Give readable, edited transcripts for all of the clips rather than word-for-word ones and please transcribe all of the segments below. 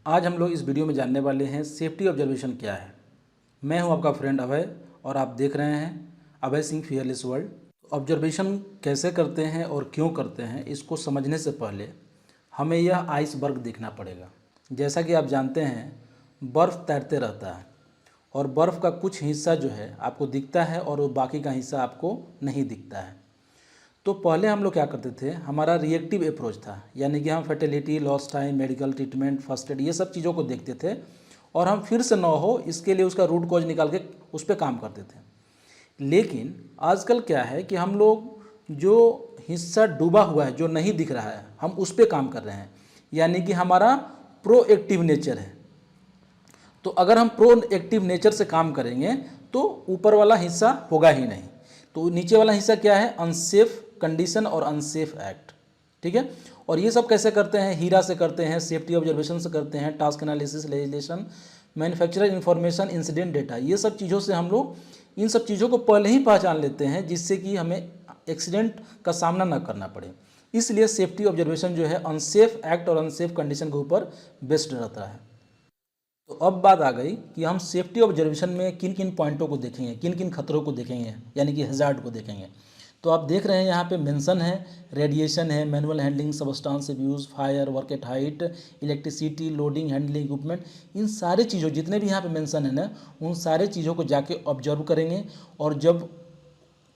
आज हम लोग इस वीडियो में जानने वाले हैं सेफ्टी ऑब्जर्वेशन क्या है। मैं हूं आपका फ्रेंड अभय और आप देख रहे हैं Abhay Singh fearless world. Observation कैसे करते हैं और क्यों करते हैं, इसको समझने से पहले हमें यह आइसबर्ग देखना पड़ेगा। जैसा कि आप जानते हैं, बर्फ़ तैरते रहता है और बर्फ़ का कुछ हिस्सा जो है आपको दिखता है और वो बाकी का हिस्सा आपको नहीं दिखता है। तो पहले हम लोग क्या करते थे, हमारा रिएक्टिव अप्रोच था, यानी कि हम fertility, loss time, medical treatment, first aid, ये सब चीज़ों को देखते थे और हम फिर से ना हो इसके लिए उसका रूट कॉज निकाल के उस पर काम करते थे। लेकिन आजकल क्या है कि हम लोग जो हिस्सा डूबा हुआ है, जो नहीं दिख रहा है, हम उस पर काम कर रहे हैं, यानी कि हमारा प्रोएक्टिव नेचर है। तो अगर हम प्रोएक्टिव नेचर से काम करेंगे तो ऊपर वाला हिस्सा होगा ही नहीं। तो नीचे वाला हिस्सा क्या है, अनसेफ कंडीशन और अनसेफ एक्ट। ठीक है, और ये सब कैसे करते हैं, हीरा से करते हैं, सेफ्टी ऑब्जर्वेशन से करते हैं, task analysis, legislation, manufacturer information, incident data, ये सब चीज़ों से हम लोग इन सब चीज़ों को पहले ही पहचान लेते हैं, जिससे कि हमें एक्सीडेंट का सामना ना करना पड़े। इसलिए सेफ्टी ऑब्जर्वेशन जो है अनसेफ एक्ट और अनसेफ कंडीशन के ऊपर बेस्ड रहता है। तो अब बात आ गई कि हम सेफ्टी ऑब्जर्वेशन में किन किन पॉइंटों को देखेंगे, किन किन खतरों को देखेंगे, यानी कि हैजार्ड को देखेंगे। तो आप देख रहे हैं यहाँ पे मेंशन है, रेडिएशन है, manual handling, substance abuse, fire, work at height, electricity, loading, handling equipment, इन सारे चीज़ों, जितने भी यहाँ पे मेंशन है ना, उन सारे चीज़ों को जाके ऑब्जर्व करेंगे। और जब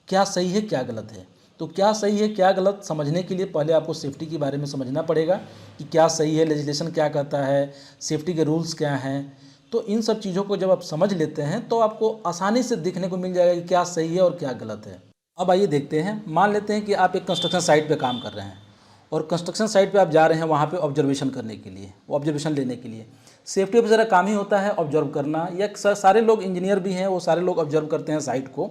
क्या सही है क्या गलत है, तो क्या सही है क्या गलत समझने के लिए पहले आपको सेफ्टी के बारे में समझना पड़ेगा कि क्या सही है, लेजिस्लेशन क्या कहता है, सेफ्टी के रूल्स क्या हैं। तो इन सब चीज़ों को जब आप समझ लेते हैं तो आपको आसानी से देखने को मिल जाएगा कि क्या सही है और क्या गलत है। अब आइए देखते हैं। मान लेते हैं कि आप एक कंस्ट्रक्शन साइट पे काम कर रहे हैं और कंस्ट्रक्शन साइट पे आप जा रहे हैं वहाँ पे ऑब्जर्वेशन करने के लिए, ऑब्जर्वेशन लेने के लिए। सेफ्टी ऑफिसर का काम ही होता है ऑब्जर्व करना, या सारे लोग इंजीनियर भी हैं, वो सारे लोग ऑब्जर्व करते हैं साइट को,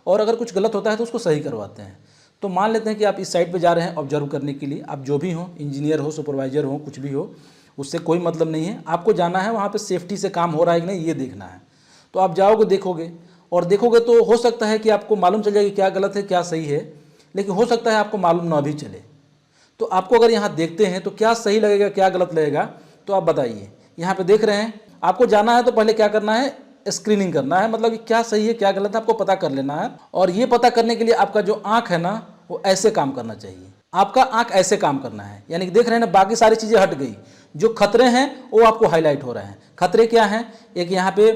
और अगर कुछ गलत होता है तो उसको सही करवाते हैं। तो मान लेते हैं कि आप इस साइट पे जा रहे हैं ऑब्जर्व करने के लिए। आप जो भी हो, इंजीनियर हो, सुपरवाइजर हो, कुछ भी हो, उससे कोई मतलब नहीं है। आपको जाना है वहाँ पे सेफ्टी से काम हो रहा है कि नहीं, ये देखना है। तो आप जाओगे, देखोगे, और देखोगे तो हो सकता है कि आपको मालूम चल जाए कि क्या गलत है क्या सही है, लेकिन हो सकता है आपको मालूम ना भी चले। तो आपको अगर यहाँ देखते हैं तो क्या सही लगेगा क्या गलत लगेगा, तो आप बताइए। यहाँ पे देख रहे हैं, आपको जाना है तो पहले क्या करना है, स्क्रीनिंग करना है, मतलब कि क्या सही है क्या गलत है आपको पता कर लेना है। और ये पता करने के लिए आपका जो आँख है ना, वो ऐसे काम करना चाहिए। आपका आँख ऐसे काम करना है, यानी कि देख रहे हैं ना, बाकी सारी चीज़ें हट गई, जो खतरे हैं वो आपको हाईलाइट हो रहे हैं। खतरे क्या हैं, एक यहाँ पे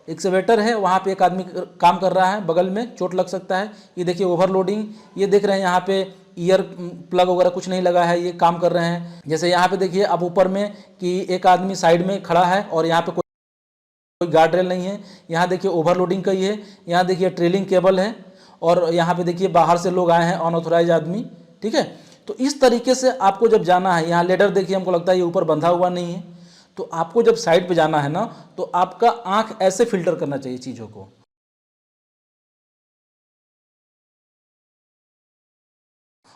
एक्सवेटर है, वहाँ पे एक आदमी काम कर रहा है, बगल में चोट लग सकता है। ये देखिए ओवरलोडिंग, ये देख रहे हैं यहाँ पे ईयर प्लग वगैरह कुछ नहीं लगा है, ये काम कर रहे हैं। जैसे यहाँ पे देखिए अब ऊपर में कि एक आदमी साइड में खड़ा है और यहाँ पे कोई गार्ड रेल नहीं है। यहाँ देखिए ओवरलोडिंग का ही है। यहाँ देखिए ट्रेलिंग केबल है, और यहाँ पे देखिए बाहर से लोग आए हैं, अनऑथोराइज आदमी। ठीक है, तो इस तरीके से आपको जब जाना है, यहाँ लेडर देखिए, हमको लगता है ये ऊपर बंधा हुआ नहीं है। तो आपको जब साइड पे जाना है ना, तो आपका आंख ऐसे फिल्टर करना चाहिए चीज़ों को।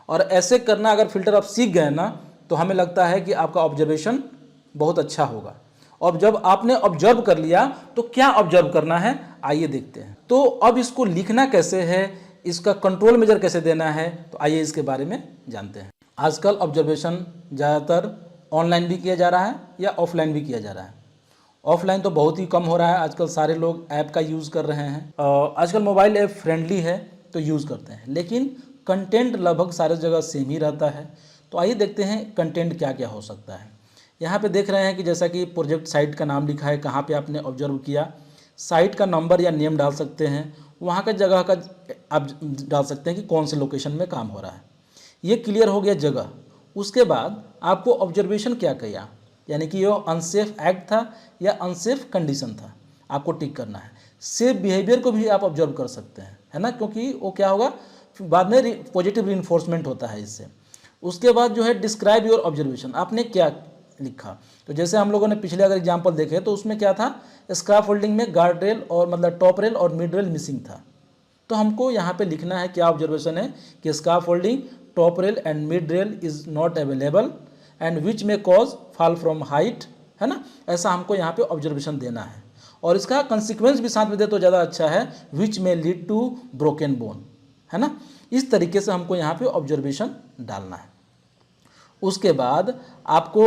और ऐसे करना अगर फिल्टर आप सीख गए ना, तो हमें लगता है कि आपका ऑब्जर्वेशन बहुत अच्छा होगा। और जब आपने ऑब्जर्व कर लिया तो क्या ऑब्जर्व करना है, आइए देखते हैं। तो अब इसको लिखना कैसे है, इसका कंट्रोल मेजर कैसे देना है, तो आइए इसके बारे में जानते हैं। आजकल ऑब्जर्वेशन ज़्यादातर ऑनलाइन भी किया जा रहा है या ऑफलाइन भी किया जा रहा है। ऑफलाइन तो बहुत ही कम हो रहा है, आजकल सारे लोग ऐप का यूज़ कर रहे हैं। आजकल मोबाइल ऐप फ्रेंडली है तो यूज़ करते हैं, लेकिन कंटेंट लगभग सारे जगह सेम ही रहता है। तो आइए देखते हैं कंटेंट क्या क्या हो सकता है। यहाँ पे देख रहे हैं कि जैसा कि प्रोजेक्ट साइट का नाम लिखा है, कहाँ पे आपने ऑब्जर्व किया, साइट का नंबर या नेम डाल सकते हैं, वहाँ का जगह का आप डाल सकते हैं कि कौन से लोकेशन में काम हो रहा है। ये क्लियर हो गया जगह। उसके बाद आपको ऑब्जर्वेशन क्या किया, यानी कि ये अनसेफ एक्ट था या अनसेफ कंडीशन था, आपको टिक करना है। सेफ बिहेवियर को भी आप ऑब्जर्व कर सकते हैं, है ना, क्योंकि वो क्या होगा, बाद में पॉजिटिव रीइंफोर्समेंट होता है इससे। उसके बाद जो है डिस्क्राइब योर ऑब्जर्वेशन, आपने क्या लिखा। तो जैसे हम लोगों ने पिछले अगर एग्जाम्पल देखे तो उसमें क्या था, स्क्रैप होल्डिंग में गार्ड रेल और मतलब टॉप रेल और मिड रेल मिसिंग था। तो हमको यहाँ पे लिखना है क्या ऑब्जर्वेशन है, कि scarf holding, top rail and mid rail is not available and which में कॉज फॉल फ्रॉम हाइट, है ना। ऐसा हमको यहाँ पे ऑब्जर्वेशन देना है, और इसका कंसिक्वेंस भी साथ में दे तो ज़्यादा अच्छा है, विच में लीड टू ब्रोकन बोन, है ना। इस तरीके से हमको यहाँ पे ऑब्जर्वेशन डालना है। उसके बाद आपको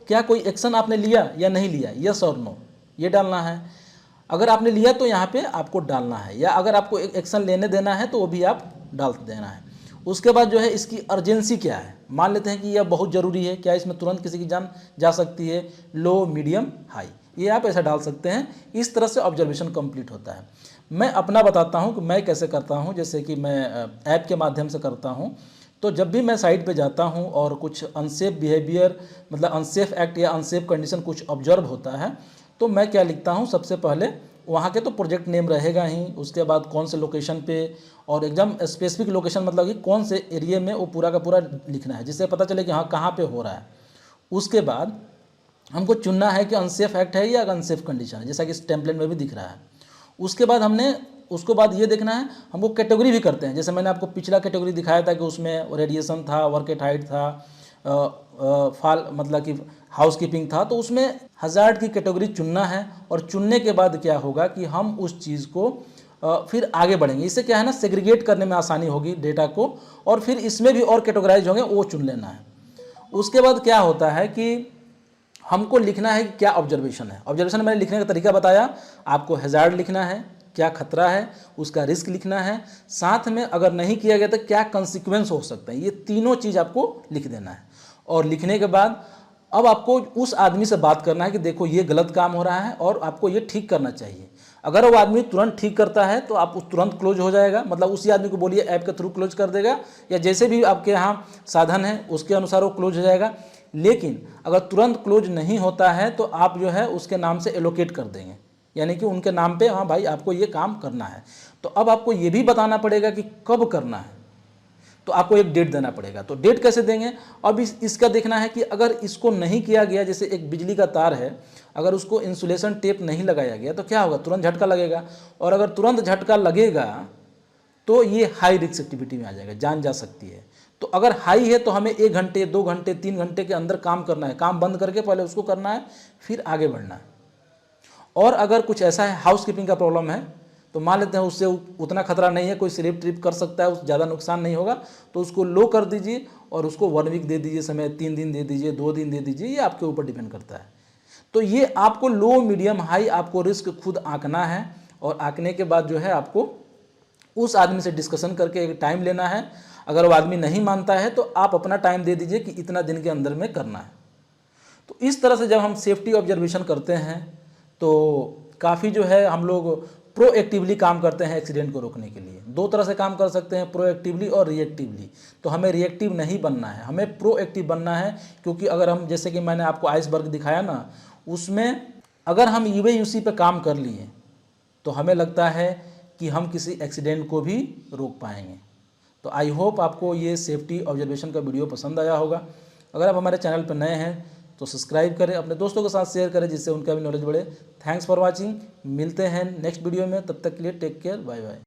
क्या कोई एक्शन आपने लिया या नहीं लिया, यस और नो, ये डालना है। अगर आपने लिया तो यहाँ पे आपको डालना है, या अगर आपको एक एक्शन लेने देना है तो वो भी आप डाल देना है। उसके बाद जो है इसकी अर्जेंसी क्या है, मान लेते हैं कि यह बहुत ज़रूरी है, क्या इसमें तुरंत किसी की जान जा सकती है, लो, मीडियम, हाई, ये आप ऐसा डाल सकते हैं। इस तरह से ऑब्जर्वेशन कंप्लीट होता है। मैं अपना बताता हूँ कि मैं कैसे करता हूँ। जैसे कि मैं ऐप के माध्यम से करता हूँ, तो जब भी मैं साइट पे जाता हूँ और कुछ अनसेफ बिहेवियर, मतलब अनसेफ एक्ट या अनसेफ कंडीशन कुछ ऑब्जर्व होता है, तो मैं क्या लिखता हूँ, सबसे पहले वहाँ के तो प्रोजेक्ट नेम रहेगा ही, उसके बाद कौन से लोकेशन पे, और एकदम स्पेसिफिक लोकेशन, मतलब कि कौन से एरिया में, वो पूरा का पूरा लिखना है, जिससे पता चले कि हाँ कहाँ पे हो रहा है। उसके बाद हमको चुनना है कि अनसेफ एक्ट है या अनसेफ कंडीशन है, जैसा कि इस टेम्पलेट में भी दिख रहा है। उसके बाद हमने उसको बाद ये देखना है, हमको कैटेगरी भी करते हैं। जैसे मैंने आपको पिछला कैटेगरी दिखाया था कि उसमें रेडिएशन था, वर्क एट हाइट था, फाल मतलब कि हाउस कीपिंग था, तो उसमें हज़ार्ड की कैटेगरी चुनना है। और चुनने के बाद क्या होगा कि हम उस चीज़ को फिर आगे बढ़ेंगे। इससे क्या है ना, सेग्रीगेट करने में आसानी होगी डेटा को, और फिर इसमें भी और कैटेगराइज होंगे, वो चुन लेना है। उसके बाद क्या होता है कि हमको लिखना है कि क्या ऑब्जर्वेशन है। ऑब्जर्वेशन मैंने लिखने का तरीका बताया आपको, हैज़ार्ड लिखना है, क्या खतरा है, उसका रिस्क लिखना है, साथ में अगर नहीं किया गया तो क्या कंसिक्वेंस हो सकते हैं, ये तीनों चीज़ आपको लिख देना है। और लिखने के बाद अब आपको उस आदमी से बात करना है कि देखो ये गलत काम हो रहा है और आपको ये ठीक करना चाहिए। अगर वो आदमी तुरंत ठीक करता है तो आप उस तुरंत क्लोज हो जाएगा, मतलब उसी आदमी को बोलिए ऐप के थ्रू क्लोज कर देगा, या जैसे भी आपके यहाँ साधन है उसके अनुसार वो क्लोज हो जाएगा। लेकिन अगर तुरंत क्लोज नहीं होता है तो आप जो है उसके नाम से एलोकेट कर देंगे, यानी कि उनके नाम पे, हाँ भाई आपको ये काम करना है। तो अब आपको ये भी बताना पड़ेगा कि कब करना है, तो आपको एक डेट देना पड़ेगा। तो डेट कैसे देंगे, अब इसका देखना है कि अगर इसको नहीं किया गया, जैसे एक बिजली का तार है, अगर उसको इंसुलेशन टेप नहीं लगाया गया तो क्या होगा, तुरंत झटका लगेगा। और अगर तुरंत झटका लगेगा तो ये हाई रिस्क एक्टिविटी में आ जाएगा, जान जा सकती है। तो अगर हाई है तो हमें 1 घंटे, 2 घंटे, 3 घंटे के अंदर काम करना है, काम बंद करके पहले उसको करना है, फिर आगे बढ़ना है। और अगर कुछ ऐसा है, हाउस कीपिंग का प्रॉब्लम है, तो मान लेते हैं उससे उतना खतरा नहीं है, कोई स्लिप ट्रिप कर सकता है, उस ज़्यादा नुकसान नहीं होगा, तो उसको लो कर दीजिए और उसको 1 वीक दे दीजिए समय, 3 दिन दे दीजिए, 2 दिन दे दीजिए, ये आपके ऊपर डिपेंड करता है। तो ये आपको लो, मीडियम, हाई आपको रिस्क खुद आंकना है, और आंकने के बाद जो है आपको उस आदमी से डिस्कशन करके एक टाइम लेना है। अगर वो आदमी नहीं मानता है तो आप अपना टाइम दे दीजिए कि इतना दिन के अंदर में करना है। तो इस तरह से जब हम सेफ्टी ऑब्जर्वेशन करते हैं तो काफ़ी जो है हम लोग प्रोएक्टिवली काम करते हैं एक्सीडेंट को रोकने के लिए। 2 तरह से काम कर सकते हैं, प्रोएक्टिवली और रिएक्टिवली। तो हमें रिएक्टिव नहीं बनना है, हमें प्रोएक्टिव बनना है। क्योंकि अगर हम, जैसे कि मैंने आपको आइसबर्ग दिखाया ना, उसमें अगर हम यूएयूसी पे काम कर लिए तो हमें लगता है कि हम किसी एक्सीडेंट को भी रोक पाएंगे। तो आई होप आपको ये सेफ्टी ऑब्जर्वेशन का वीडियो पसंद आया होगा। अगर आप हमारे चैनल पर नए हैं तो सब्सक्राइब करें, अपने दोस्तों के साथ शेयर करें, जिससे उनका भी नॉलेज बढ़े। थैंक्स फॉर वॉचिंग, मिलते हैं नेक्स्ट वीडियो में, तब तक के लिए टेक केयर, बाय बाय।